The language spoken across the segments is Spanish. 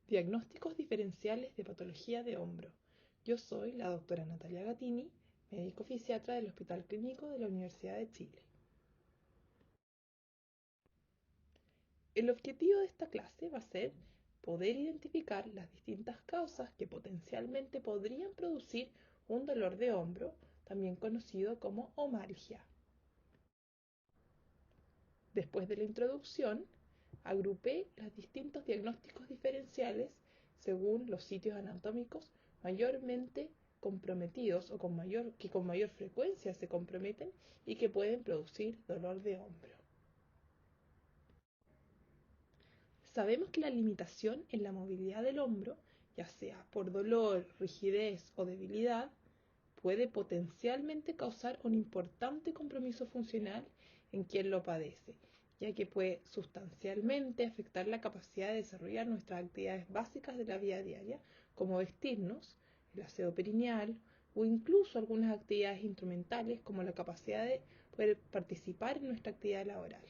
Diagnósticos diferenciales de patología de hombro. Yo soy la doctora Natalia Gatini, médico fisiatra del Hospital Clínico de la Universidad de Chile. El objetivo de esta clase va a ser poder identificar las distintas causas que potencialmente podrían producir un dolor de hombro, también conocido como omalgia. Después de la introducción, agrupé los distintos diagnósticos diferenciales según los sitios anatómicos mayormente comprometidos o que con mayor frecuencia se comprometen y que pueden producir dolor de hombro. Sabemos que la limitación en la movilidad del hombro, ya sea por dolor, rigidez o debilidad, puede potencialmente causar un importante compromiso funcional en quien lo padece, ya que puede sustancialmente afectar la capacidad de desarrollar nuestras actividades básicas de la vida diaria, como vestirnos, el aseo perineal o incluso algunas actividades instrumentales como la capacidad de poder participar en nuestra actividad laboral.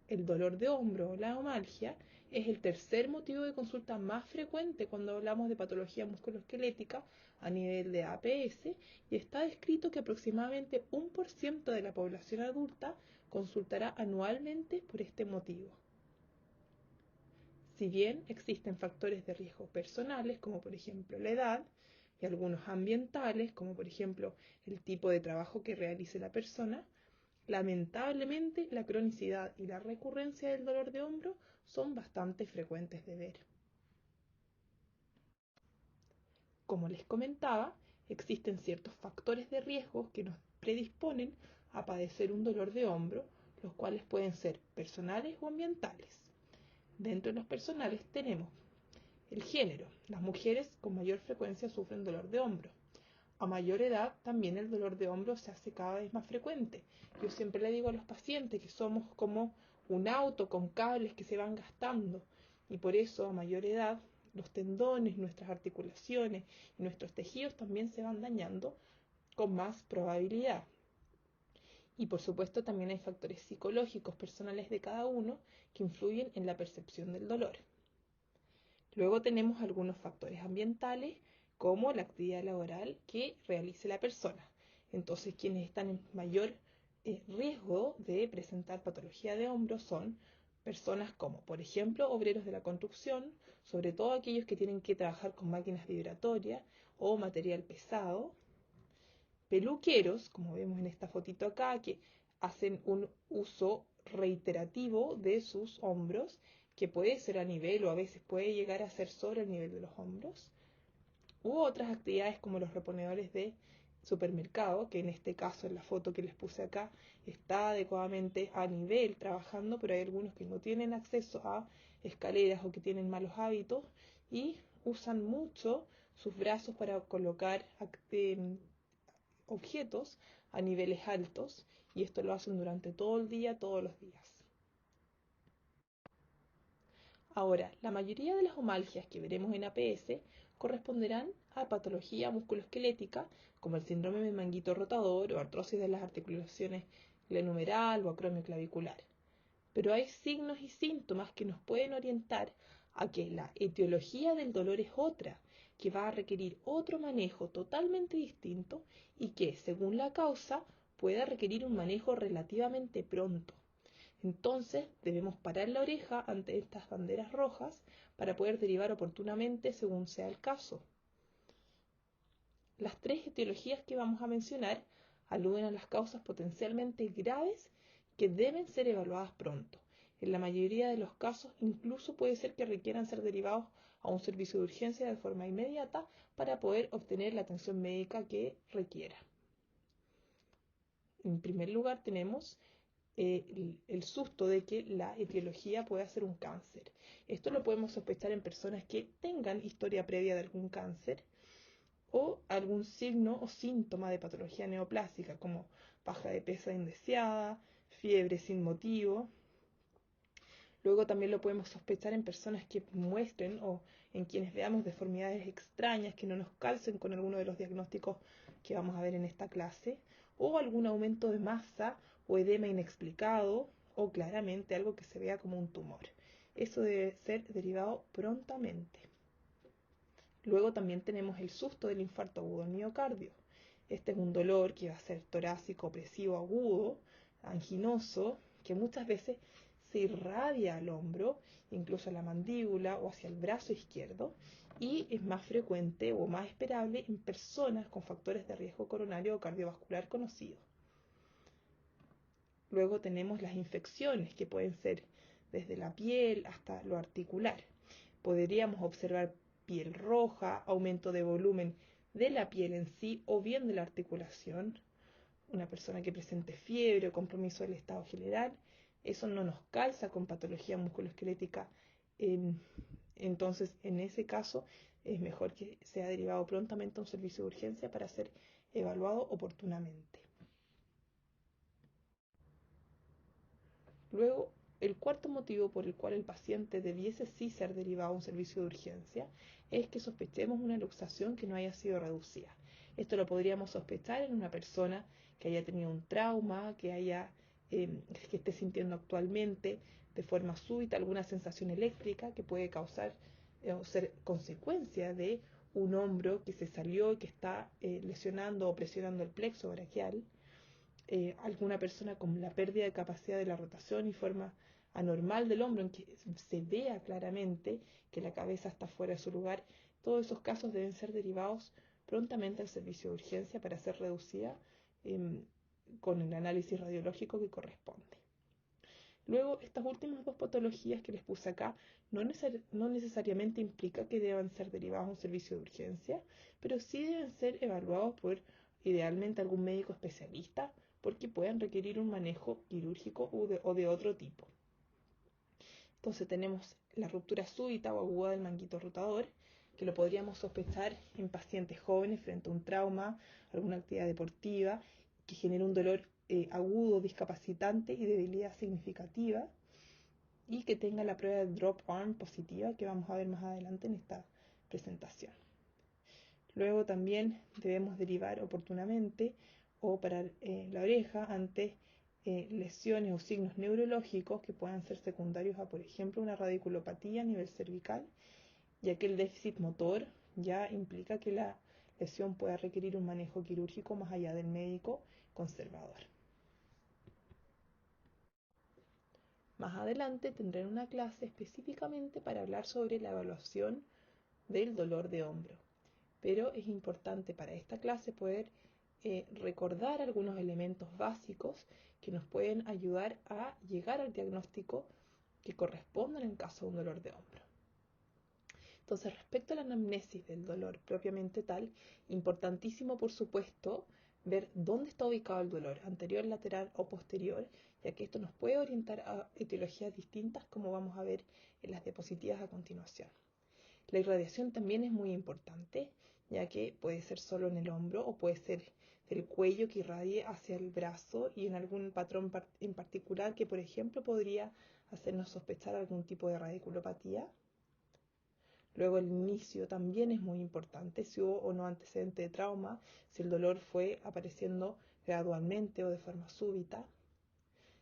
El dolor de hombro o la omalgia es el tercer motivo de consulta más frecuente cuando hablamos de patología musculoesquelética a nivel de APS y está descrito que aproximadamente 1% de la población adulta consultará anualmente por este motivo. Si bien existen factores de riesgo personales, como por ejemplo la edad, y algunos ambientales, como por ejemplo el tipo de trabajo que realice la persona, lamentablemente la cronicidad y la recurrencia del dolor de hombro son bastante frecuentes de ver. Como les comentaba, existen ciertos factores de riesgo que nos predisponen a padecer un dolor de hombro, los cuales pueden ser personales o ambientales. Dentro de los personales tenemos el género. Las mujeres con mayor frecuencia sufren dolor de hombro. A mayor edad también el dolor de hombro se hace cada vez más frecuente. Yo siempre le digo a los pacientes que somos como un auto con cables que se van gastando y por eso a mayor edad los tendones, nuestras articulaciones y nuestros tejidos también se van dañando con más probabilidad. Y por supuesto también hay factores psicológicos personales de cada uno que influyen en la percepción del dolor. Luego tenemos algunos factores ambientales como la actividad laboral que realice la persona. Entonces, quienes están en mayor riesgo de presentar patología de hombro son personas como, por ejemplo, obreros de la construcción, sobre todo aquellos que tienen que trabajar con máquinas vibratorias o material pesado, peluqueros, como vemos en esta fotito acá, que hacen un uso reiterativo de sus hombros, que puede ser a nivel o a veces puede llegar a ser sobre el nivel de los hombros, u otras actividades como los reponedores de supermercado, que en este caso en la foto que les puse acá está adecuadamente a nivel trabajando, pero hay algunos que no tienen acceso a escaleras o que tienen malos hábitos y usan mucho sus brazos para colocar objetos a niveles altos y esto lo hacen durante todo el día, todos los días. Ahora, la mayoría de las omalgias que veremos en APS corresponderán a patología musculoesquelética como el síndrome de manguito rotador o artrosis de las articulaciones glenumeral o acromioclavicular. Pero hay signos y síntomas que nos pueden orientar a que la etiología del dolor es otra, que va a requerir otro manejo totalmente distinto y que, según la causa, pueda requerir un manejo relativamente pronto. Entonces debemos parar la oreja ante estas banderas rojas para poder derivar oportunamente según sea el caso. Las tres etiologías que vamos a mencionar aluden a las causas potencialmente graves que deben ser evaluadas pronto. En la mayoría de los casos incluso puede ser que requieran ser derivados a un servicio de urgencia de forma inmediata para poder obtener la atención médica que requiera. En primer lugar tenemos el susto de que la etiología pueda ser un cáncer. Esto lo podemos sospechar en personas que tengan historia previa de algún cáncer o algún signo o síntoma de patología neoplásica como baja de peso indeseada, fiebre sin motivo. Luego también lo podemos sospechar en personas que muestren o en quienes veamos deformidades extrañas que no nos calcen con alguno de los diagnósticos que vamos a ver en esta clase, o algún aumento de masa o edema inexplicado, o claramente algo que se vea como un tumor. eso debe ser derivado prontamente. Luego también tenemos el susto del infarto agudo del miocardio. Este es un dolor que va a ser torácico, opresivo, agudo, anginoso, que muchas veces se irradia al hombro, incluso a la mandíbula o hacia el brazo izquierdo, y es más frecuente o más esperable en personas con factores de riesgo coronario o cardiovascular conocidos. Luego tenemos las infecciones, que pueden ser desde la piel hasta lo articular. Podríamos observar piel roja, aumento de volumen de la piel en sí o bien de la articulación. Una persona que presente fiebre o compromiso del estado general, eso no nos calza con patología musculoesquelética. Entonces, en ese caso, es mejor que sea derivado prontamente a un servicio de urgencia para ser evaluado oportunamente. Luego, el cuarto motivo por el cual el paciente debiese sí ser derivado a un servicio de urgencia es que sospechemos una luxación que no haya sido reducida. Esto lo podríamos sospechar en una persona que haya tenido un trauma, que esté sintiendo actualmente de forma súbita alguna sensación eléctrica que puede causar o ser consecuencia de un hombro que se salió y que está lesionando o presionando el plexo braquial. Alguna persona con la pérdida de capacidad de la rotación y forma anormal del hombro, en que se vea claramente que la cabeza está fuera de su lugar. Todos esos casos deben ser derivados prontamente al servicio de urgencia para ser reducida con el análisis radiológico que corresponde. Luego, estas últimas dos patologías que les puse acá no necesariamente implica que deban ser derivados a un servicio de urgencia, pero sí deben ser evaluados por idealmente algún médico especialista, porque pueden requerir un manejo quirúrgico o de otro tipo. Entonces tenemos la ruptura súbita o aguda del manguito rotador, que lo podríamos sospechar en pacientes jóvenes frente a un trauma, alguna actividad deportiva, que genera un dolor agudo, discapacitante y debilidad significativa, y que tenga la prueba de drop arm positiva, que vamos a ver más adelante en esta presentación. Luego también debemos derivar oportunamente o operar la oreja ante lesiones o signos neurológicos que puedan ser secundarios a, por ejemplo, una radiculopatía a nivel cervical, ya que el déficit motor ya implica que la lesión pueda requerir un manejo quirúrgico más allá del médico conservador. Más adelante tendré una clase específicamente para hablar sobre la evaluación del dolor de hombro, pero es importante para esta clase poder recordar algunos elementos básicos que nos pueden ayudar a llegar al diagnóstico que corresponda en el caso de un dolor de hombro. Entonces, respecto a la anamnesis del dolor propiamente tal, importantísimo por supuesto ver dónde está ubicado el dolor, anterior, lateral o posterior, ya que esto nos puede orientar a etiologías distintas como vamos a ver en las diapositivas a continuación. La irradiación también es muy importante, ya que puede ser solo en el hombro o puede ser del cuello que irradie hacia el brazo y en algún patrón en particular que, por ejemplo, podría hacernos sospechar algún tipo de radiculopatía. Luego el inicio también es muy importante, si hubo o no antecedente de trauma, si el dolor fue apareciendo gradualmente o de forma súbita.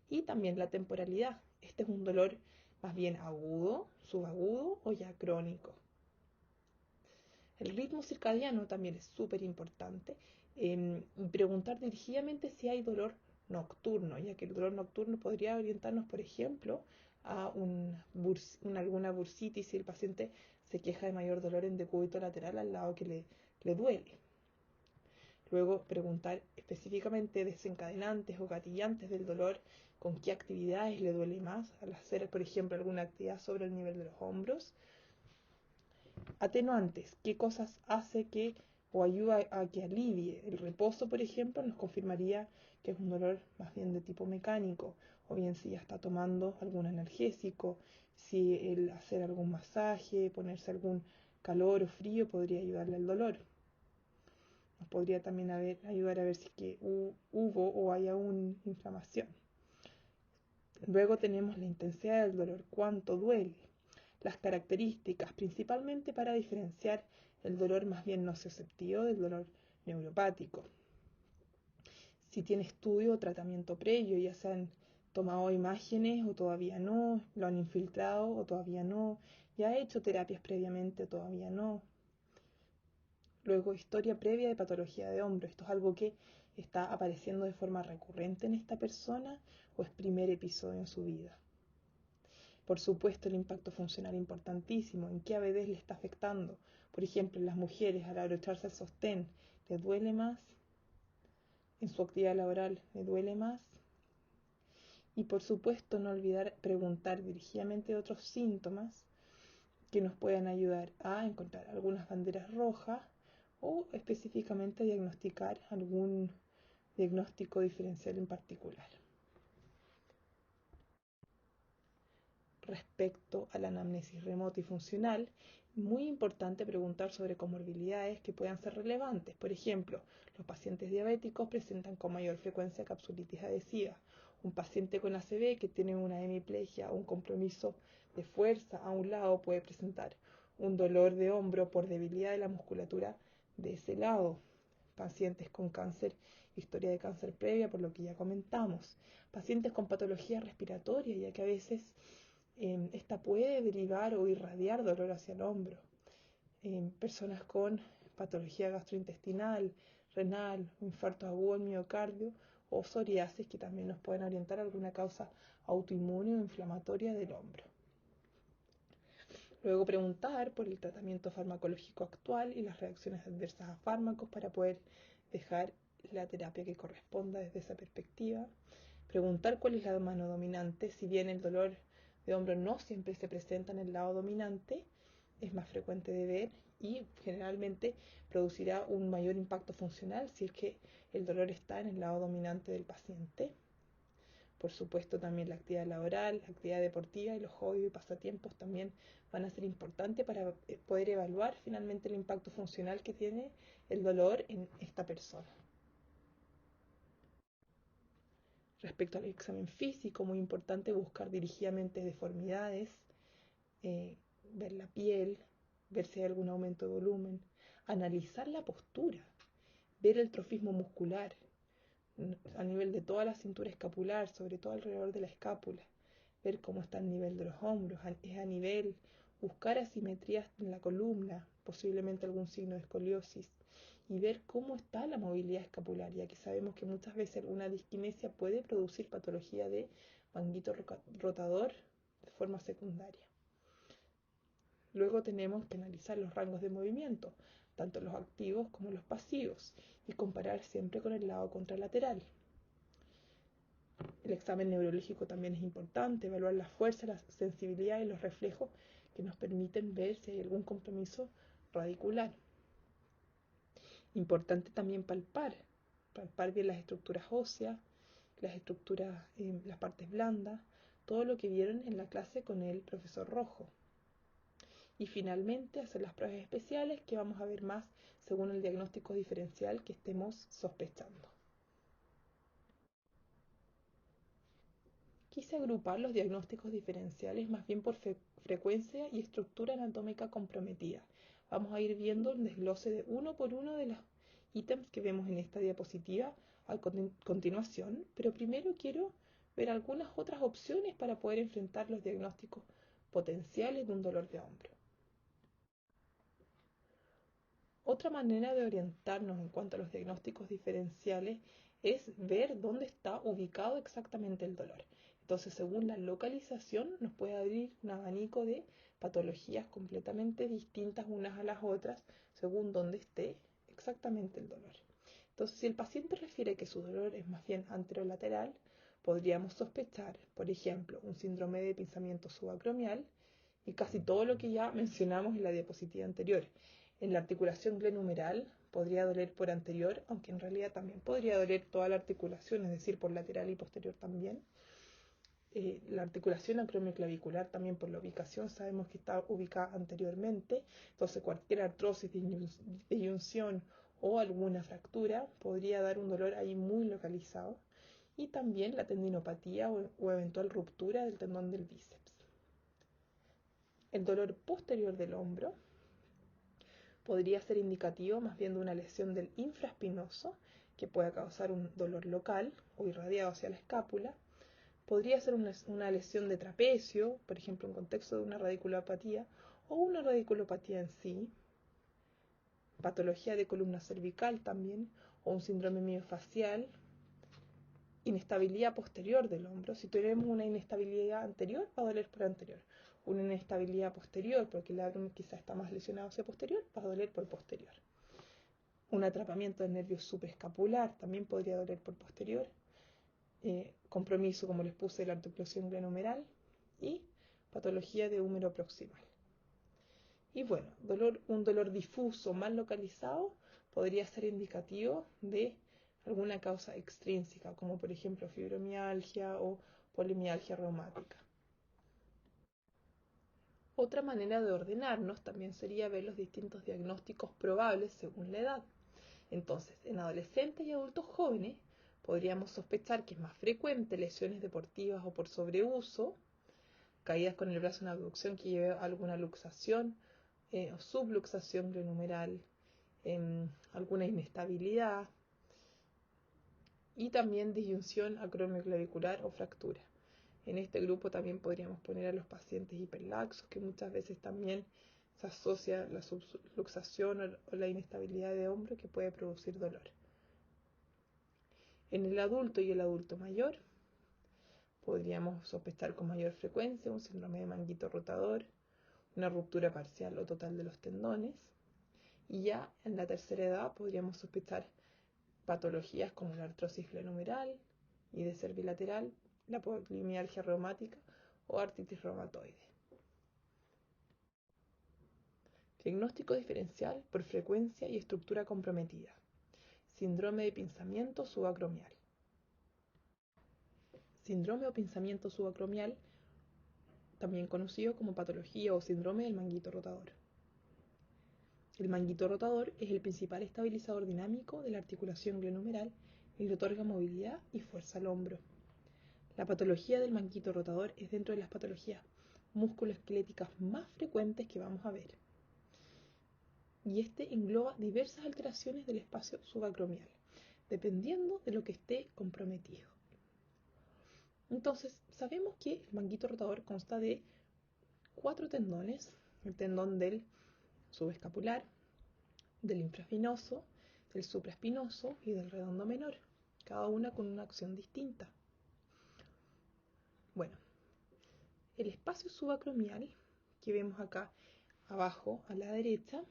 Y también la temporalidad. Este es un dolor más bien agudo, subagudo o ya crónico. El ritmo circadiano también es súper importante. Preguntar dirigidamente si hay dolor nocturno, ya que el dolor nocturno podría orientarnos, por ejemplo, a alguna bursitis si el paciente se queja de mayor dolor en decúbito lateral al lado que le duele. Luego, preguntar específicamente desencadenantes o gatillantes del dolor, con qué actividades le duele más, al hacer, por ejemplo, alguna actividad sobre el nivel de los hombros. Atenuantes, qué cosas hace que o ayuda a que alivie. El reposo, por ejemplo, nos confirmaría que es un dolor más bien de tipo mecánico, o bien si ya está tomando algún analgésico, si el hacer algún masaje, ponerse algún calor o frío podría ayudarle al dolor. Nos podría también ayudar a ver si que hubo o hay aún inflamación. Luego tenemos la intensidad del dolor, cuánto duele, las características, principalmente para diferenciar el dolor más bien nociceptivo del dolor neuropático. Si tiene estudio o tratamiento previo, ya sean tomado imágenes o todavía no, lo han infiltrado o todavía no, ya ha hecho terapias previamente o todavía no. Luego, historia previa de patología de hombro. Esto es algo que está apareciendo de forma recurrente en esta persona o es primer episodio en su vida. Por supuesto, el impacto funcional importantísimo. ¿En qué ABDs le está afectando? Por ejemplo, en las mujeres, al abrocharse el sostén, ¿le duele más? En su actividad laboral, ¿le duele más? Y por supuesto, no olvidar preguntar dirigidamente de otros síntomas que nos puedan ayudar a encontrar algunas banderas rojas o específicamente diagnosticar algún diagnóstico diferencial en particular. Respecto a la anamnesis remota y funcional, muy importante preguntar sobre comorbilidades que puedan ser relevantes. Por ejemplo, los pacientes diabéticos presentan con mayor frecuencia capsulitis adhesiva. Un paciente con ACV que tiene una hemiplegia o un compromiso de fuerza a un lado puede presentar un dolor de hombro por debilidad de la musculatura de ese lado. Pacientes con cáncer, historia de cáncer previa, por lo que ya comentamos. Pacientes con patología respiratoria, ya que a veces esta puede derivar o irradiar dolor hacia el hombro. Personas con patología gastrointestinal, renal, infarto agudo al miocardio o psoriasis que también nos pueden orientar a alguna causa autoinmune o inflamatoria del hombro. Luego preguntar por el tratamiento farmacológico actual y las reacciones adversas a fármacos para poder dejar la terapia que corresponda desde esa perspectiva. Preguntar cuál es la mano dominante, si bien el dolor de hombro no siempre se presenta en el lado dominante, es más frecuente de ver y generalmente producirá un mayor impacto funcional si es que el dolor está en el lado dominante del paciente. Por supuesto, también la actividad laboral, la actividad deportiva y los hobbies y pasatiempos también van a ser importantes para poder evaluar finalmente el impacto funcional que tiene el dolor en esta persona. Respecto al examen físico, muy importante buscar dirigidamente deformidades, ver la piel, ver si hay algún aumento de volumen, analizar la postura, ver el trofismo muscular a nivel de toda la cintura escapular, sobre todo alrededor de la escápula, ver cómo está el nivel de los hombros, es a nivel, buscar asimetrías en la columna, posiblemente algún signo de escoliosis, y ver cómo está la movilidad escapular, ya que sabemos que muchas veces alguna disquinesia puede producir patología de manguito rotador de forma secundaria. Luego tenemos que analizar los rangos de movimiento, tanto los activos como los pasivos, y comparar siempre con el lado contralateral. El examen neurológico también es importante, evaluar la fuerza, la sensibilidad y los reflejos que nos permiten ver si hay algún compromiso radicular. Importante también palpar bien las estructuras óseas, las estructuras, las partes blandas, todo lo que vieron en la clase con el profesor Rojo. Y finalmente hacer las pruebas especiales que vamos a ver más según el diagnóstico diferencial que estemos sospechando. Quise agrupar los diagnósticos diferenciales más bien por frecuencia y estructura anatómica comprometida. Vamos a ir viendo el desglose de uno por uno de los ítems que vemos en esta diapositiva a continuación, pero primero quiero ver algunas otras opciones para poder enfrentar los diagnósticos potenciales de un dolor de hombro. Otra manera de orientarnos en cuanto a los diagnósticos diferenciales es ver dónde está ubicado exactamente el dolor. Entonces, según la localización, nos puede abrir un abanico de patologías completamente distintas unas a las otras, según dónde esté exactamente el dolor. Entonces, si el paciente refiere que su dolor es más bien anterolateral, podríamos sospechar, por ejemplo, un síndrome de pinzamiento subacromial y casi todo lo que ya mencionamos en la diapositiva anterior. En la articulación glenumeral podría doler por anterior, aunque en realidad también podría doler toda la articulación, es decir, por lateral y posterior también. La articulación acromioclavicular también por la ubicación sabemos que está ubicada anteriormente, entonces cualquier artrosis, disyunción o alguna fractura podría dar un dolor ahí muy localizado, y también la tendinopatía o eventual ruptura del tendón del bíceps. El dolor posterior del hombro podría ser indicativo más bien de una lesión del infraespinoso que pueda causar un dolor local o irradiado hacia la escápula. Podría ser una lesión de trapecio, por ejemplo, en contexto de una radiculopatía, o una radiculopatía en sí, patología de columna cervical también, o un síndrome miofacial, inestabilidad posterior del hombro. Si tenemos una inestabilidad anterior, va a doler por anterior. Una inestabilidad posterior, porque el labrum quizá está más lesionado hacia posterior, va a doler por posterior. Un atrapamiento del nervio supraescapular también podría doler por posterior. Compromiso, como les puse, de la articulación glenohumeral y patología de húmero proximal. Y bueno, un dolor difuso mal localizado podría ser indicativo de alguna causa extrínseca, como por ejemplo fibromialgia o polimialgia reumática. Otra manera de ordenarnos también sería ver los distintos diagnósticos probables según la edad. Entonces, en adolescentes y adultos jóvenes podríamos sospechar que es más frecuente lesiones deportivas o por sobreuso, caídas con el brazo en abducción que lleve a alguna luxación o subluxación glenohumeral, alguna inestabilidad y también disyunción acromioclavicular o fractura. En este grupo también podríamos poner a los pacientes hiperlaxos, que muchas veces también se asocia la subluxación o la inestabilidad de hombro que puede producir dolor. En el adulto y el adulto mayor podríamos sospechar con mayor frecuencia un síndrome de manguito rotador, una ruptura parcial o total de los tendones, y ya en la tercera edad podríamos sospechar patologías como la artrosis glenohumeral y de cervilateral, la polimialgia reumática o artritis reumatoide. Diagnóstico diferencial por frecuencia y estructura comprometida. Síndrome de pinzamiento subacromial. Síndrome o pinzamiento subacromial, también conocido como patología o síndrome del manguito rotador. El manguito rotador es el principal estabilizador dinámico de la articulación glenohumeral y le otorga movilidad y fuerza al hombro. La patología del manguito rotador es dentro de las patologías musculoesqueléticas más frecuentes que vamos a ver. Y este engloba diversas alteraciones del espacio subacromial, dependiendo de lo que esté comprometido. Entonces, sabemos que el manguito rotador consta de 4 tendones: el tendón del subescapular, del infraespinoso, del supraespinoso y del redondo menor, cada una con una acción distinta. Bueno, el espacio subacromial que vemos acá abajo a la derecha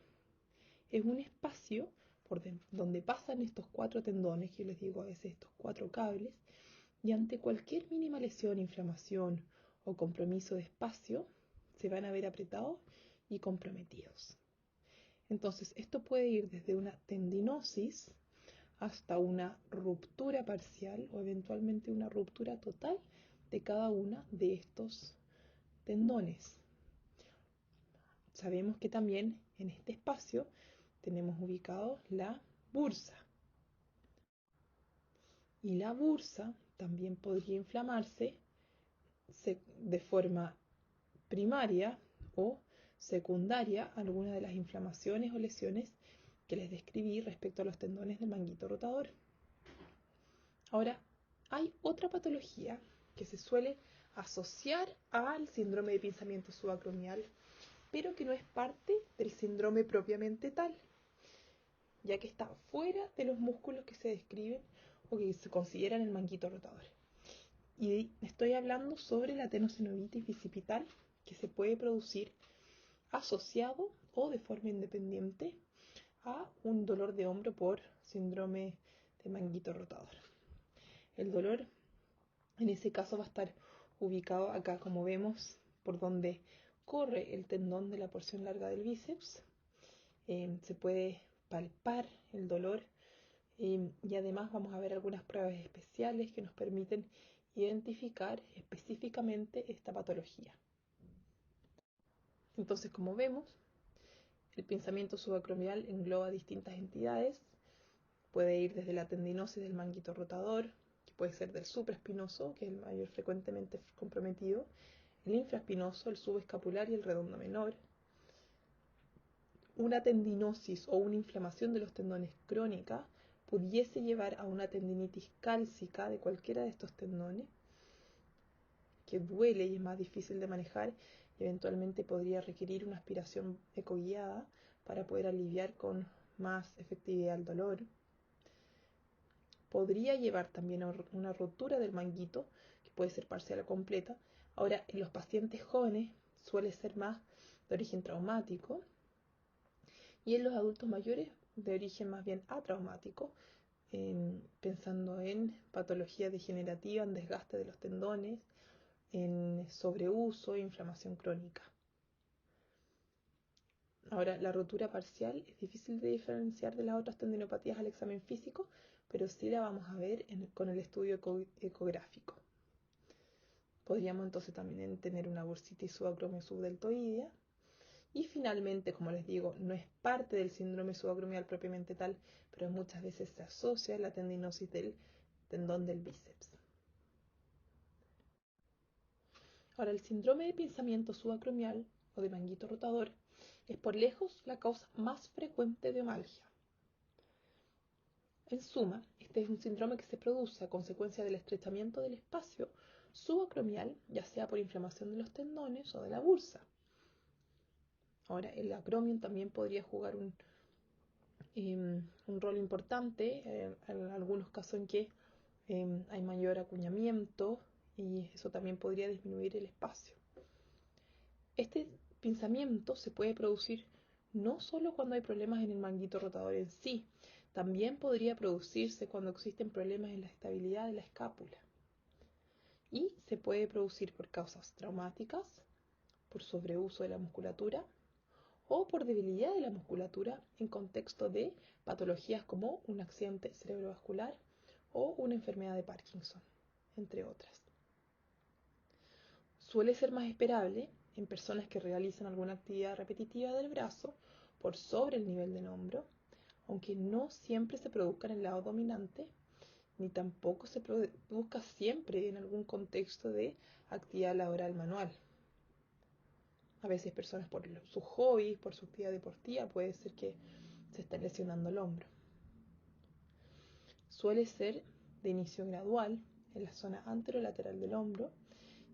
es un espacio por donde pasan estos 4 tendones, que yo les digo a veces estos 4 cables, y ante cualquier mínima lesión, inflamación o compromiso de espacio, se van a ver apretados y comprometidos. Entonces, esto puede ir desde una tendinosis hasta una ruptura parcial o eventualmente una ruptura total de cada una de estos tendones. Sabemos que también en este espacio tenemos ubicado la bursa. Y la bursa también podría inflamarse de forma primaria o secundaria a alguna de las inflamaciones o lesiones que les describí respecto a los tendones del manguito rotador. Ahora, hay otra patología que se suele asociar al síndrome de pinzamiento subacromial, pero que no es parte del síndrome propiamente tal, ya que está fuera de los músculos que se describen o que se consideran el manguito rotador. Y estoy hablando sobre la tenosinovitis bicipital, que se puede producir asociado o de forma independiente a un dolor de hombro por síndrome de manguito rotador. El dolor en ese caso va a estar ubicado acá, como vemos, por donde corre el tendón de la porción larga del bíceps. Se puede palpar el dolor y además vamos a ver algunas pruebas especiales que nos permiten identificar específicamente esta patología. Entonces, como vemos, el pinzamiento subacromial engloba distintas entidades. Puede ir desde la tendinosis del manguito rotador, que puede ser del supraespinoso, que es el mayor frecuentemente comprometido, el infraespinoso, el subescapular y el redondo menor. Una tendinosis o una inflamación de los tendones crónica pudiese llevar a una tendinitis cálcica de cualquiera de estos tendones. que duele y es más difícil de manejar, y eventualmente podría requerir una aspiración ecoguiada para poder aliviar con más efectividad el dolor. Podría llevar también a una rotura del manguito, que puede ser parcial o completa. Ahora, en los pacientes jóvenes suele ser más de origen traumático y en los adultos mayores de origen más bien atraumático, pensando en patología degenerativa, en desgaste de los tendones, en sobreuso e inflamación crónica. Ahora, la rotura parcial es difícil de diferenciar de las otras tendinopatías al examen físico, pero sí la vamos a ver con el estudio ecográfico. Podríamos entonces también tener una bursitis subacromial subdeltoidea. Y finalmente, como les digo, no es parte del síndrome subacromial propiamente tal, pero muchas veces se asocia a la tendinosis del tendón del bíceps. Ahora, el síndrome de pinzamiento subacromial o de manguito rotador es por lejos la causa más frecuente de omalgia. En suma, este es un síndrome que se produce a consecuencia del estrechamiento del espacio subacromial, ya sea por inflamación de los tendones o de la bursa. Ahora, el acromion también podría jugar un rol importante, en algunos casos en que hay mayor acuñamiento y eso también podría disminuir el espacio. Este pinzamiento se puede producir no solo cuando hay problemas en el manguito rotador en sí, también podría producirse cuando existen problemas en la estabilidad de la escápula. Y se puede producir por causas traumáticas, por sobreuso de la musculatura o por debilidad de la musculatura en contexto de patologías como un accidente cerebrovascular o una enfermedad de Parkinson, entre otras. Suele ser más esperable en personas que realizan alguna actividad repetitiva del brazo por sobre el nivel del hombro, aunque no siempre se produzca en el lado dominante, ni tampoco se produzca siempre en algún contexto de actividad laboral manual. A veces personas por sus hobbies, por su actividad deportiva, puede ser que se estén lesionando el hombro. Suele ser de inicio gradual en la zona anterolateral del hombro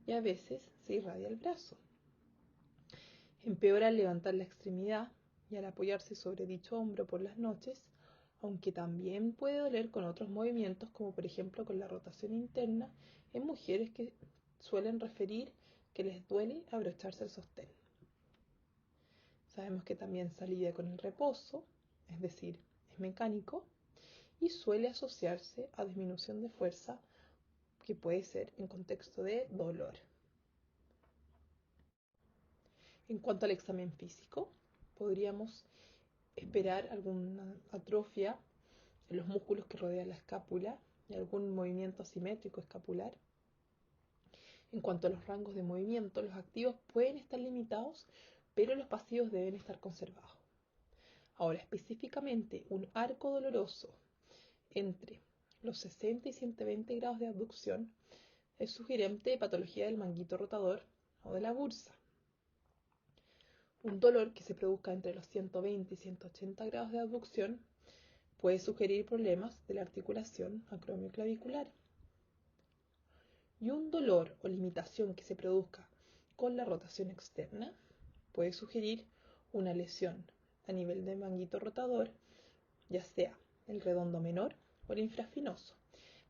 y a veces se irradia el brazo. Empeora al levantar la extremidad y al apoyarse sobre dicho hombro por las noches, aunque también puede doler con otros movimientos, como por ejemplo con la rotación interna en mujeres que suelen referir que les duele abrocharse el sostén. Sabemos que también se alivia con el reposo, es decir, es mecánico, y suele asociarse a disminución de fuerza que puede ser en contexto de dolor. En cuanto al examen físico, podríamos esperar alguna atrofia en los músculos que rodean la escápula y algún movimiento asimétrico escapular. En cuanto a los rangos de movimiento, los activos pueden estar limitados, pero los pasivos deben estar conservados. Ahora, específicamente, un arco doloroso entre los 60 y 120 grados de abducción es sugerente de patología del manguito rotador o de la bursa. Un dolor que se produzca entre los 120 y 180 grados de abducción puede sugerir problemas de la articulación acromioclavicular. Y un dolor o limitación que se produzca con la rotación externa puede sugerir una lesión a nivel del manguito rotador, ya sea el redondo menor o el infraespinoso,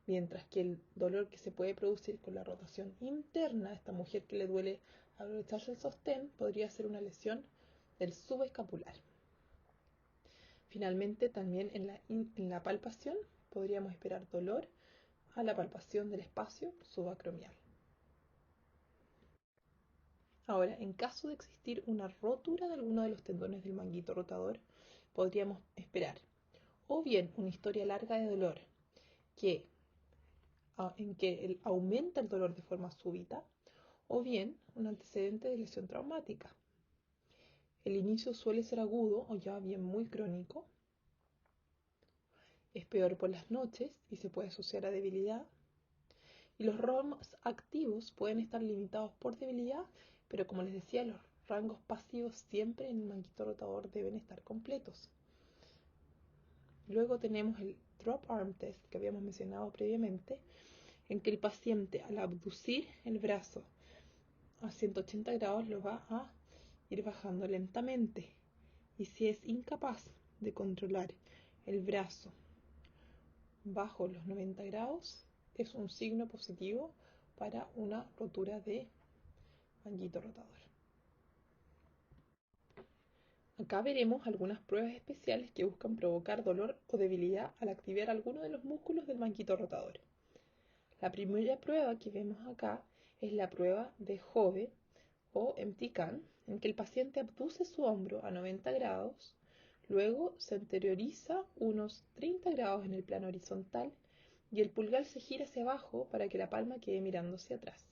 mientras que el dolor que se puede producir con la rotación interna a esta mujer que le duele abrocharse el sostén podría ser una lesión del subescapular. Finalmente, también en la palpación podríamos esperar dolor a la palpación del espacio subacromial. Ahora, en caso de existir una rotura de alguno de los tendones del manguito rotador, podríamos esperar o bien una historia larga de dolor en que aumenta el dolor de forma súbita, o bien un antecedente de lesión traumática. El inicio suele ser agudo o ya bien muy crónico. Es peor por las noches y se puede asociar a debilidad. Y los rangos activos pueden estar limitados por debilidad, pero como les decía, los rangos pasivos siempre en el manguito rotador deben estar completos. Luego tenemos el drop arm test que habíamos mencionado previamente, en que el paciente al abducir el brazo a 180 grados lo va a ir bajando lentamente. Y si es incapaz de controlar el brazo bajo los 90 grados, es un signo positivo para una rotura de manguito rotador. Acá veremos algunas pruebas especiales que buscan provocar dolor o debilidad al activar alguno de los músculos del manguito rotador. La primera prueba que vemos acá es la prueba de Hove o MTCAN, en que el paciente abduce su hombro a 90 grados, luego se anterioriza unos 30 grados en el plano horizontal y el pulgar se gira hacia abajo para que la palma quede mirando hacia atrás.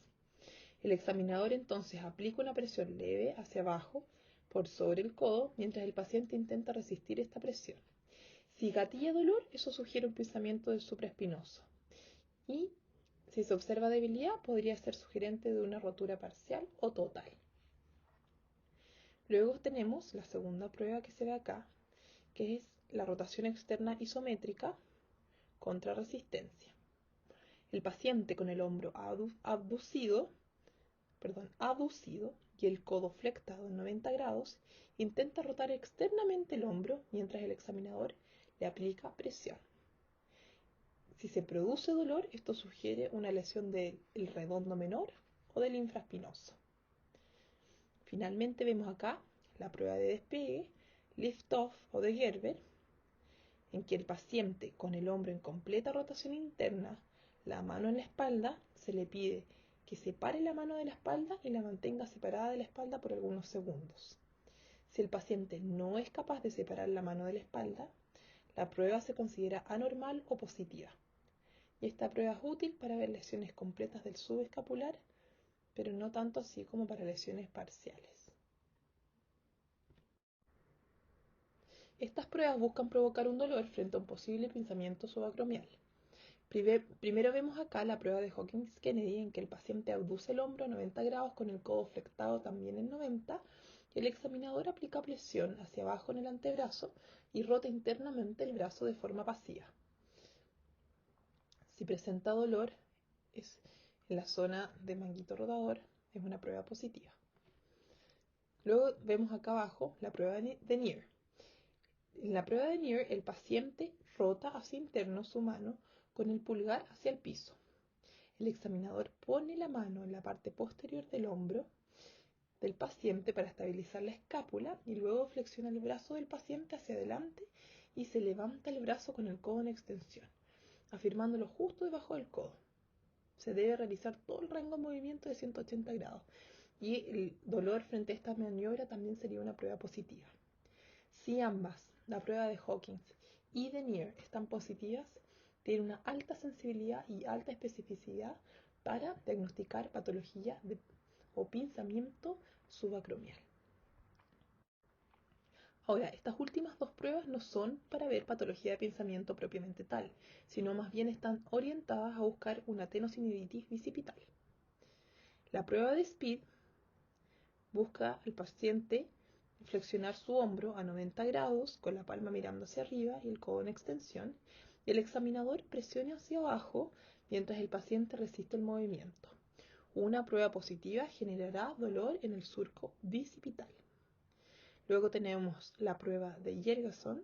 El examinador entonces aplica una presión leve hacia abajo por sobre el codo mientras el paciente intenta resistir esta presión. Si gatilla dolor, eso sugiere un pinzamiento del supraespinoso. Y si se observa debilidad, podría ser sugerente de una rotura parcial o total. Luego tenemos la segunda prueba que se ve acá, que es la rotación externa isométrica contra resistencia. El paciente con el hombro aducido y el codo flectado en 90 grados intenta rotar externamente el hombro mientras el examinador le aplica presión. Si se produce dolor, esto sugiere una lesión del redondo menor o del infraespinoso. Finalmente vemos acá la prueba de despegue, lift-off o de Gerber, en que el paciente con el hombro en completa rotación interna, la mano en la espalda, se le pide que separe la mano de la espalda y la mantenga separada de la espalda por algunos segundos. Si el paciente no es capaz de separar la mano de la espalda, la prueba se considera anormal o positiva. Y esta prueba es útil para ver lesiones completas del subescapular, pero no tanto así como para lesiones parciales. Estas pruebas buscan provocar un dolor frente a un posible pinzamiento subacromial. Primero vemos acá la prueba de Hawkins-Kennedy, en que el paciente abduce el hombro a 90 grados con el codo flectado también en 90 y el examinador aplica presión hacia abajo en el antebrazo y rota internamente el brazo de forma pasiva. Si presenta dolor en la zona de manguito rotador, es una prueba positiva. Luego vemos acá abajo la prueba de Neer. En la prueba de Neer, el paciente rota hacia interno su mano con el pulgar hacia el piso. El examinador pone la mano en la parte posterior del hombro del paciente para estabilizar la escápula y luego flexiona el brazo del paciente hacia adelante y se levanta el brazo con el codo en extensión, afirmándolo justo debajo del codo. Se debe realizar todo el rango de movimiento de 180 grados y el dolor frente a esta maniobra también sería una prueba positiva. Si ambas, la prueba de Hawkins y de Neer, están positivas, tiene una alta sensibilidad y alta especificidad para diagnosticar patología o pinzamiento subacromial. Ahora, estas últimas dos pruebas no son para ver patología de pinzamiento propiamente tal, sino más bien están orientadas a buscar una tenosiniditis bicipital. La prueba de Speed busca al paciente flexionar su hombro a 90 grados con la palma mirando hacia arriba y el codo en extensión, y el examinador presiona hacia abajo mientras el paciente resiste el movimiento. Una prueba positiva generará dolor en el surco bicipital. Luego tenemos la prueba de Jergenson,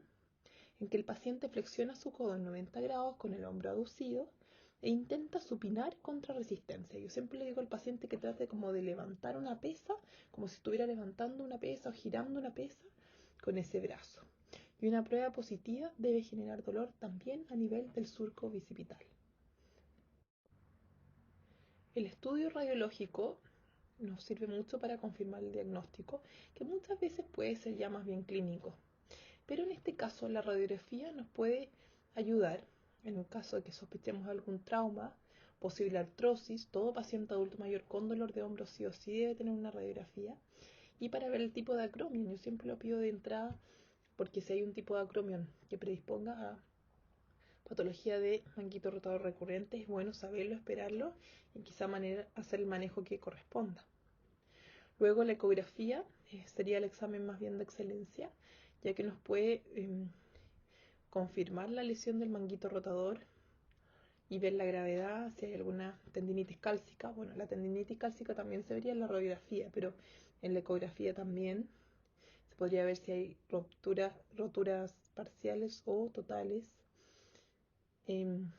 en que el paciente flexiona su codo en 90 grados con el hombro aducido e intenta supinar contra resistencia. Yo siempre le digo al paciente que trate como de levantar una pesa, como si estuviera levantando una pesa o girando una pesa con ese brazo. Y una prueba positiva debe generar dolor también a nivel del surco bicipital. El estudio radiológico nos sirve mucho para confirmar el diagnóstico, que muchas veces puede ser ya más bien clínico. Pero en este caso la radiografía nos puede ayudar en un caso de que sospechemos algún trauma, posible artrosis. Todo paciente adulto mayor con dolor de hombro sí o sí debe tener una radiografía. Y para ver el tipo de acromion, yo siempre lo pido de entrada porque si hay un tipo de acromion que predisponga a patología de manguito rotador recurrente, es bueno saberlo, esperarlo y quizá hacer el manejo que corresponda. Luego la ecografía sería el examen más bien de excelencia, ya que nos puede confirmar la lesión del manguito rotador y ver la gravedad, si hay alguna tendinitis cálcica. Bueno, la tendinitis cálcica también se vería en la radiografía, pero en la ecografía también se podría ver si hay roturas parciales o totales. Sin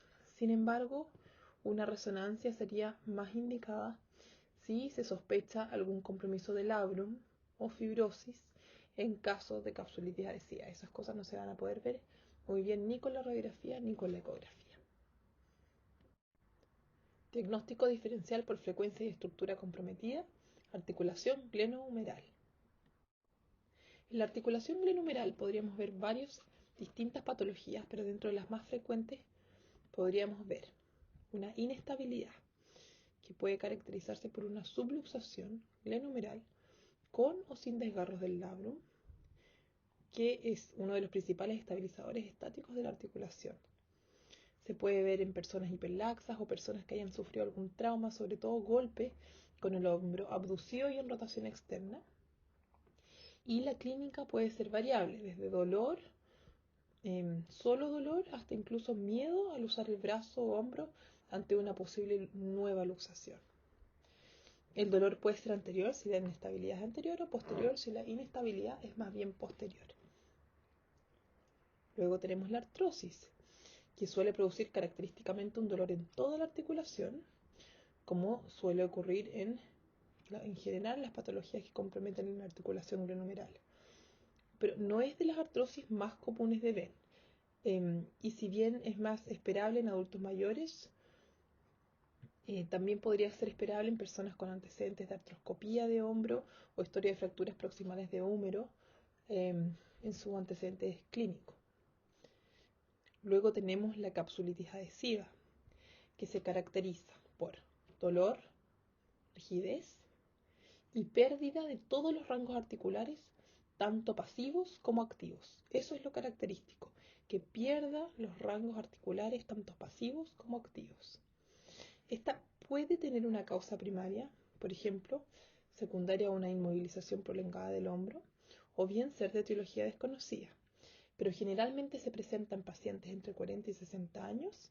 embargo, una resonancia sería más indicada si se sospecha algún compromiso del labrum o fibrosis en caso de capsulitis adhesiva. Esas cosas no se van a poder ver muy bien ni con la radiografía ni con la ecografía. Diagnóstico diferencial por frecuencia y estructura comprometida. Articulación glenohumeral. En la articulación glenohumeral podríamos ver varias distintas patologías, pero dentro de las más frecuentes podríamos ver una inestabilidad que puede caracterizarse por una subluxación glenohumeral con o sin desgarros del labrum, que es uno de los principales estabilizadores estáticos de la articulación. Se puede ver en personas hiperlaxas o personas que hayan sufrido algún trauma, sobre todo golpe con el hombro abducido y en rotación externa. Y la clínica puede ser variable, desde dolor, solo dolor, hasta incluso miedo al usar el brazo o hombro ante una posible nueva luxación. El dolor puede ser anterior si la inestabilidad es anterior o posterior si la inestabilidad es más bien posterior. Luego tenemos la artrosis, que suele producir característicamente un dolor en toda la articulación, como suele ocurrir en general las patologías que comprometen la articulación glenohumeral. Pero no es de las artrosis más comunes de ver. Y si bien es más esperable en adultos mayores, también podría ser esperable en personas con antecedentes de artroscopía de hombro o historia de fracturas proximales de húmero en sus antecedentes clínicos. Luego tenemos la capsulitis adhesiva, que se caracteriza por dolor, rigidez y pérdida de todos los rangos articulares, tanto pasivos como activos. Eso es lo característico, que pierda los rangos articulares tanto pasivos como activos. Esta puede tener una causa primaria, por ejemplo, secundaria a una inmovilización prolongada del hombro, o bien ser de etiología desconocida, pero generalmente se presenta en pacientes entre 40 y 60 años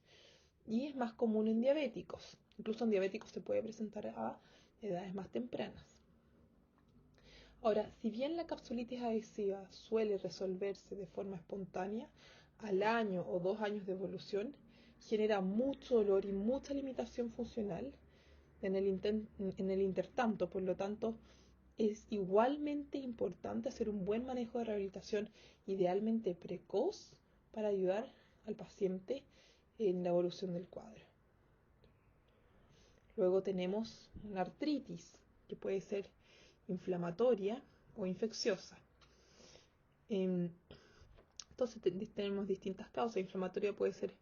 y es más común en diabéticos. Incluso en diabéticos se puede presentar a edades más tempranas. Ahora, si bien la capsulitis adhesiva suele resolverse de forma espontánea, al año o 2 años de evolución, genera mucho dolor y mucha limitación funcional en el intertanto. Por lo tanto, es igualmente importante hacer un buen manejo de rehabilitación, idealmente precoz, para ayudar al paciente en la evolución del cuadro. Luego tenemos una artritis, que puede ser inflamatoria o infecciosa. Entonces tenemos distintas causas. Inflamatoria puede ser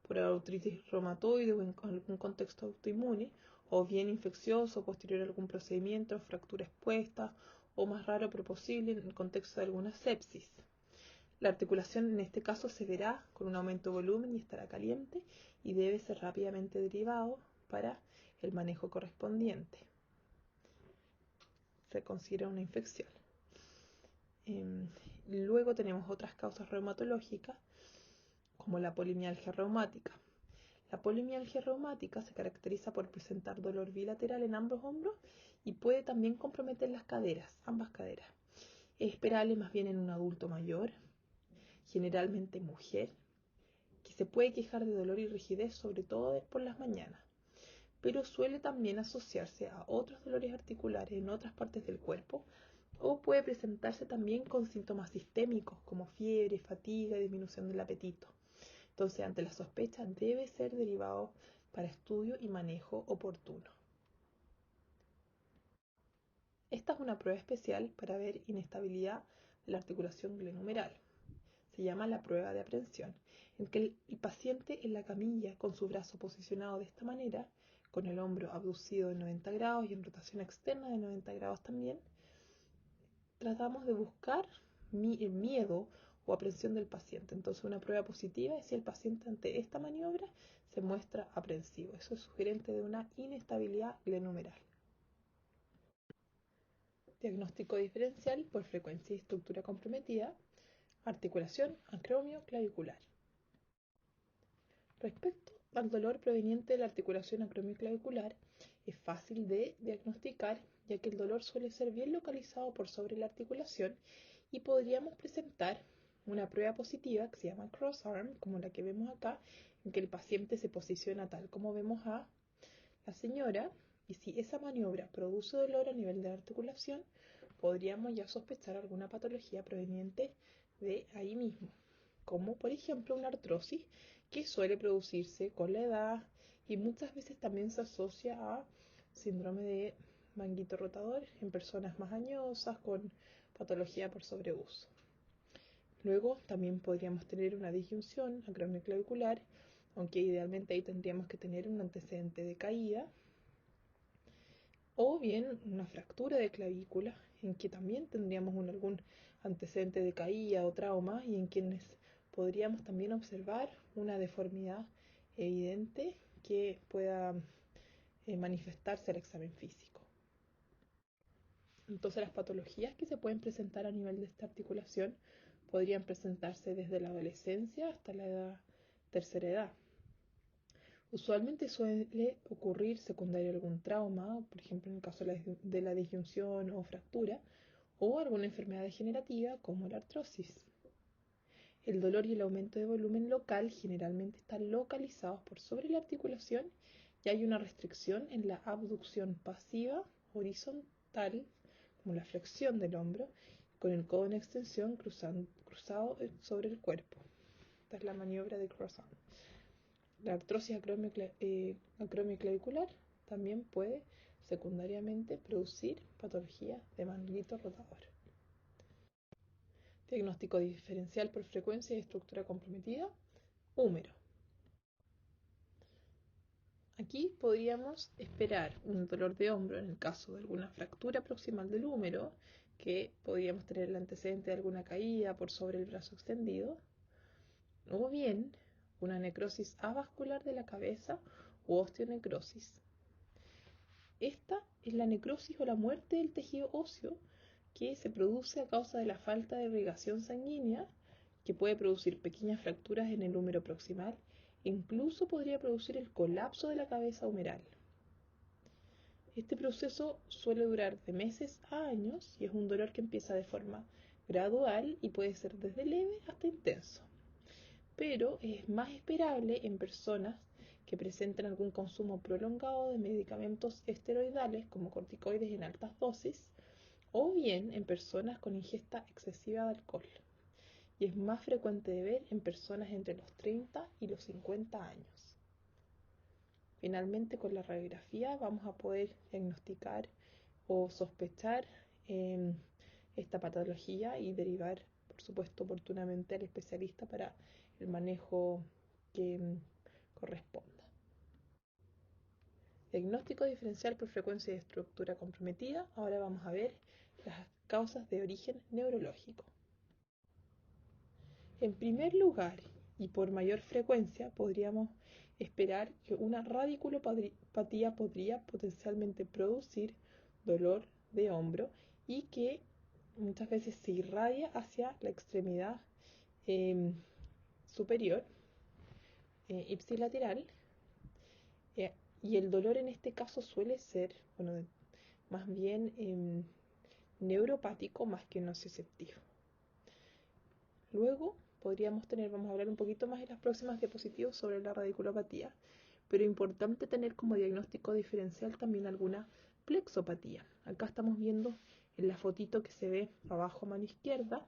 por artritis reumatoide o en algún contexto autoinmune, o bien infeccioso posterior a algún procedimiento, fractura expuesta, o más raro pero posible en el contexto de alguna sepsis. La articulación en este caso se verá con un aumento de volumen y estará caliente y debe ser rápidamente derivado para el manejo correspondiente. Se considera una infección. Luego tenemos otras causas reumatológicas como la polimialgia reumática. La polimialgia reumática se caracteriza por presentar dolor bilateral en ambos hombros y puede también comprometer las caderas, ambas caderas. Es esperable más bien en un adulto mayor, generalmente mujer, que se puede quejar de dolor y rigidez sobre todo por las mañanas, pero suele también asociarse a otros dolores articulares en otras partes del cuerpo, o puede presentarse también con síntomas sistémicos como fiebre, fatiga y disminución del apetito. Entonces, ante la sospecha, debe ser derivado para estudio y manejo oportuno. Esta es una prueba especial para ver inestabilidad de la articulación glenohumeral. Se llama la prueba de aprensión, en que el paciente en la camilla, con su brazo posicionado de esta manera, con el hombro abducido de 90 grados y en rotación externa de 90 grados también, tratamos de buscar el miedo o aprensión del paciente. Entonces, una prueba positiva es si el paciente ante esta maniobra se muestra aprensivo. Eso es sugerente de una inestabilidad glenohumeral. Diagnóstico diferencial por frecuencia y estructura comprometida. Articulación acromioclavicular. Respecto al dolor proveniente de la articulación acromioclavicular es fácil de diagnosticar, ya que el dolor suele ser bien localizado por sobre la articulación y podríamos presentar una prueba positiva que se llama cross-arm, como la que vemos acá, en que el paciente se posiciona tal como vemos a la señora, y si esa maniobra produce dolor a nivel de la articulación, podríamos ya sospechar alguna patología proveniente de ahí mismo, como por ejemplo una artrosis que suele producirse con la edad y muchas veces también se asocia a síndrome de manguito rotador en personas más añosas con patología por sobreuso. Luego también podríamos tener una disyunción acromioclavicular, aunque idealmente ahí tendríamos que tener un antecedente de caída, o bien una fractura de clavícula, en que también tendríamos algún antecedente de caída o trauma y en quienes podríamos también observar una deformidad evidente que pueda manifestarse al examen físico. Entonces las patologías que se pueden presentar a nivel de esta articulación podrían presentarse desde la adolescencia hasta la tercera edad. Usualmente suele ocurrir secundario a algún trauma, por ejemplo en el caso de la disyunción o fractura, o alguna enfermedad degenerativa como la artrosis. El dolor y el aumento de volumen local generalmente están localizados por sobre la articulación y hay una restricción en la abducción pasiva horizontal, como la flexión del hombro, con el codo en extensión cruzado sobre el cuerpo. Esta es la maniobra de cross-arm. La artrosis acromioclavicular también puede secundariamente producir patología de manguito rotador. Diagnóstico diferencial por frecuencia y estructura comprometida, húmero. Aquí podríamos esperar un dolor de hombro en el caso de alguna fractura proximal del húmero, que podríamos tener el antecedente de alguna caída por sobre el brazo extendido, o bien una necrosis avascular de la cabeza u osteonecrosis. Esta es la necrosis o la muerte del tejido óseo que se produce a causa de la falta de irrigación sanguínea, que puede producir pequeñas fracturas en el húmero proximal e incluso podría producir el colapso de la cabeza humeral. Este proceso suele durar de meses a años y es un dolor que empieza de forma gradual y puede ser desde leve hasta intenso, pero es más esperable en personas que presenten algún consumo prolongado de medicamentos esteroidales como corticoides en altas dosis, o bien en personas con ingesta excesiva de alcohol, y es más frecuente de ver en personas entre los 30 y los 50 años. Finalmente, con la radiografía vamos a poder diagnosticar o sospechar esta patología y derivar, por supuesto, oportunamente al especialista para el manejo que corresponda. Diagnóstico diferencial por frecuencia y estructura comprometida. Ahora vamos a ver las causas de origen neurológico. En primer lugar, y por mayor frecuencia, podríamos esperar que una radiculopatía podría potencialmente producir dolor de hombro y que muchas veces se irradia hacia la extremidad superior ipsilateral, y el dolor en este caso suele ser, más bien neuropático más que nociceptivo. Luego vamos a hablar un poquito más en las próximas diapositivas sobre la radiculopatía, pero es importante tener como diagnóstico diferencial también alguna plexopatía. Acá estamos viendo en la fotito que se ve abajo a mano izquierda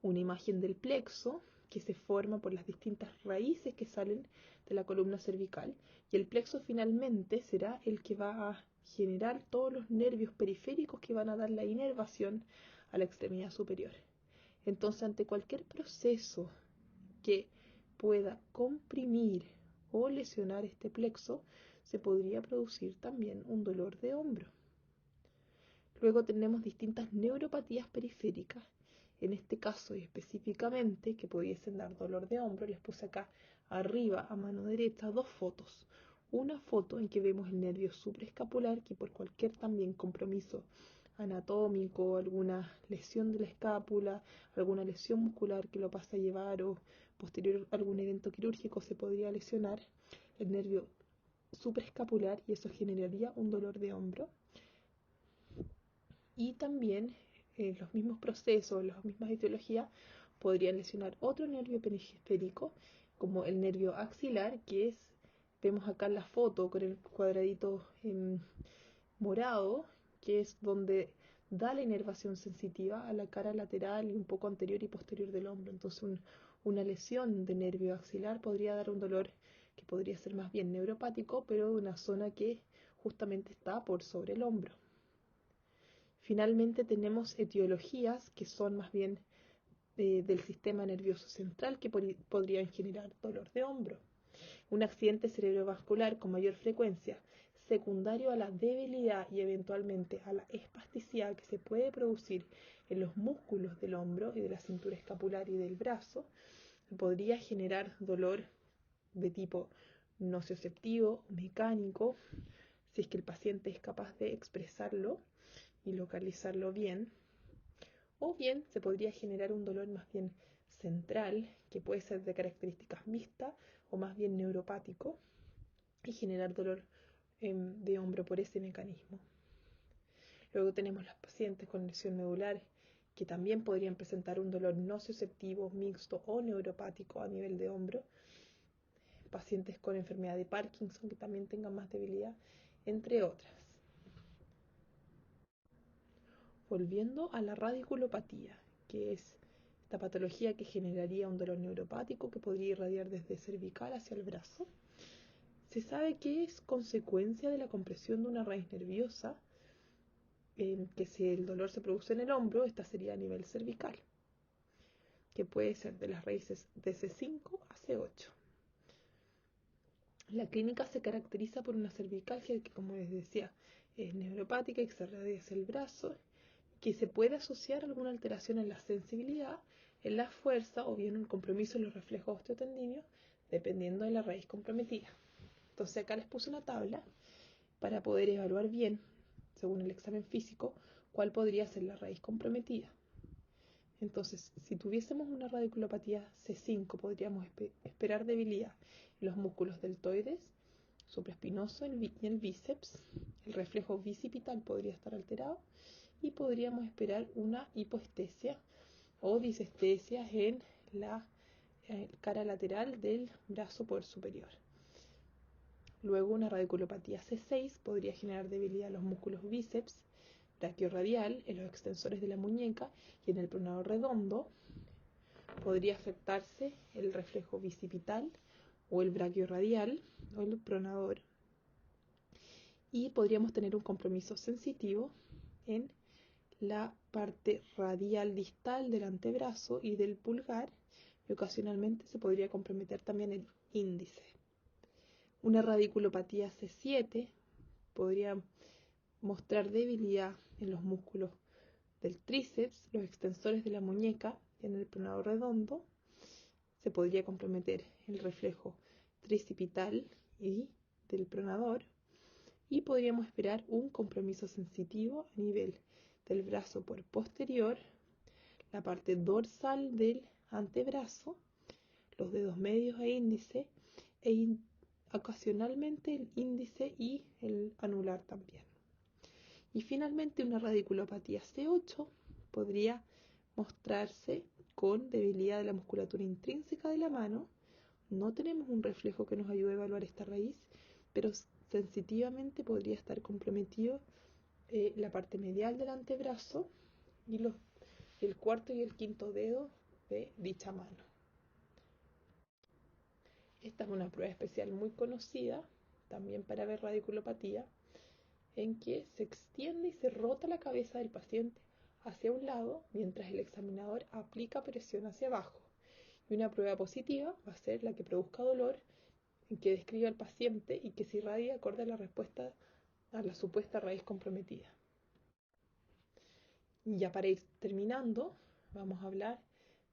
una imagen del plexo que se forma por las distintas raíces que salen de la columna cervical, y el plexo finalmente será el que va a generar todos los nervios periféricos que van a dar la inervación a la extremidad superior. Entonces, ante cualquier proceso que pueda comprimir o lesionar este plexo, se podría producir también un dolor de hombro. Luego tenemos distintas neuropatías periféricas. En este caso y específicamente, que pudiesen dar dolor de hombro, les puse acá arriba a mano derecha dos fotos. Una foto en que vemos el nervio supraescapular, que por cualquier también compromiso anatómico, alguna lesión de la escápula, alguna lesión muscular que lo pasa a llevar o posterior a algún evento quirúrgico se podría lesionar el nervio supraescapular y eso generaría un dolor de hombro. Y también los mismos procesos, las mismas etiologías podrían lesionar otro nervio periférico como el nervio axilar, que es, vemos acá en la foto con el cuadradito morado, que es donde da la inervación sensitiva a la cara lateral y un poco anterior y posterior del hombro. Entonces una lesión de nervio axilar podría dar un dolor que podría ser más bien neuropático, pero de una zona que justamente está por sobre el hombro. Finalmente tenemos etiologías que son más bien del sistema nervioso central que podrían generar dolor de hombro. Un accidente cerebrovascular con mayor frecuencia, secundario a la debilidad y eventualmente a la espasticidad que se puede producir en los músculos del hombro y de la cintura escapular y del brazo, podría generar dolor de tipo nocioceptivo, mecánico, si es que el paciente es capaz de expresarlo y localizarlo bien, o bien se podría generar un dolor más bien central, que puede ser de características mixtas o más bien neuropático, y generar dolor de hombro por ese mecanismo. Luego tenemos las pacientes con lesión medular, que también podrían presentar un dolor nocioceptivo, mixto o neuropático a nivel de hombro. Pacientes con enfermedad de Parkinson, que también tengan más debilidad, entre otras. Volviendo a la radiculopatía, que es esta patología que generaría un dolor neuropático que podría irradiar desde cervical hacia el brazo. Se sabe que es consecuencia de la compresión de una raíz nerviosa, que si el dolor se produce en el hombro, esta sería a nivel cervical, que puede ser de las raíces de C5 a C8. La clínica se caracteriza por una cervicalgia que, como les decía, es neuropática y que se irradia hacia el brazo, que se puede asociar a alguna alteración en la sensibilidad, en la fuerza o bien un compromiso en los reflejos osteotendíneos, dependiendo de la raíz comprometida. Entonces acá les puse una tabla para poder evaluar bien, según el examen físico, cuál podría ser la raíz comprometida. Entonces, si tuviésemos una radiculopatía C5, podríamos esperar debilidad en los músculos deltoides, supraespinoso y el bíceps. El reflejo bicipital podría estar alterado y podríamos esperar una hipoestesia o disestesia en la cara lateral del brazo poder superior. Luego una radiculopatía C6 podría generar debilidad en los músculos bíceps, brachiorradial, en los extensores de la muñeca y en el pronador redondo. Podría afectarse el reflejo bicipital o el brachiorradial o el pronador. Y podríamos tener un compromiso sensitivo en la parte radial distal del antebrazo y del pulgar, y ocasionalmente se podría comprometer también el índice. Una radiculopatía C7 podría mostrar debilidad en los músculos del tríceps, los extensores de la muñeca y en el pronador redondo. Se podría comprometer el reflejo tricipital y del pronador, y podríamos esperar un compromiso sensitivo a nivel del brazo por posterior, la parte dorsal del antebrazo, los dedos medios e índice, ocasionalmente el índice y el anular también. Y finalmente una radiculopatía C8 podría mostrarse con debilidad de la musculatura intrínseca de la mano. No tenemos un reflejo que nos ayude a evaluar esta raíz, pero sensitivamente podría estar comprometido la parte medial del antebrazo y el cuarto y el quinto dedo de dicha mano. Esta es una prueba especial muy conocida también para ver radiculopatía, en que se extiende y se rota la cabeza del paciente hacia un lado mientras el examinador aplica presión hacia abajo. Y una prueba positiva va a ser la que produzca dolor, en que describa al paciente y que se irradie acorde a la respuesta a la supuesta raíz comprometida. Y ya para ir terminando, vamos a hablar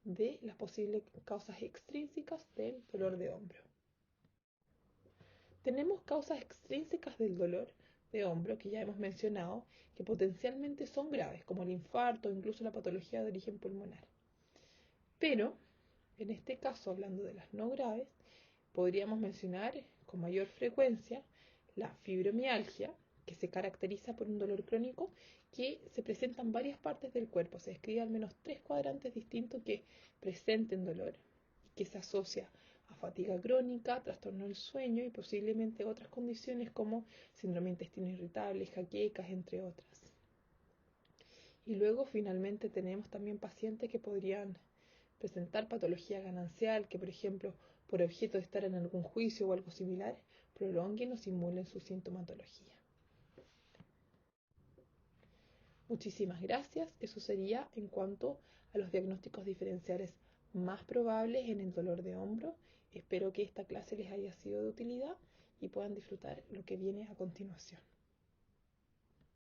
de las posibles causas extrínsecas del dolor de hombro. Tenemos causas extrínsecas del dolor de hombro que ya hemos mencionado, que potencialmente son graves, como el infarto o incluso la patología de origen pulmonar. Pero, en este caso, hablando de las no graves, podríamos mencionar con mayor frecuencia la fibromialgia, que se caracteriza por un dolor crónico que se presenta en varias partes del cuerpo. Se describe al menos 3 cuadrantes distintos que presenten dolor, que se asocia a fatiga crónica, trastorno del sueño y posiblemente otras condiciones como síndrome de intestino irritable, jaquecas, entre otras. Y luego finalmente tenemos también pacientes que podrían presentar patología ganancial, que por ejemplo, por objeto de estar en algún juicio o algo similar, prolonguen o simulen su sintomatología. Muchísimas gracias. Eso sería en cuanto a los diagnósticos diferenciales más probables en el dolor de hombro. Espero que esta clase les haya sido de utilidad y puedan disfrutar lo que viene a continuación.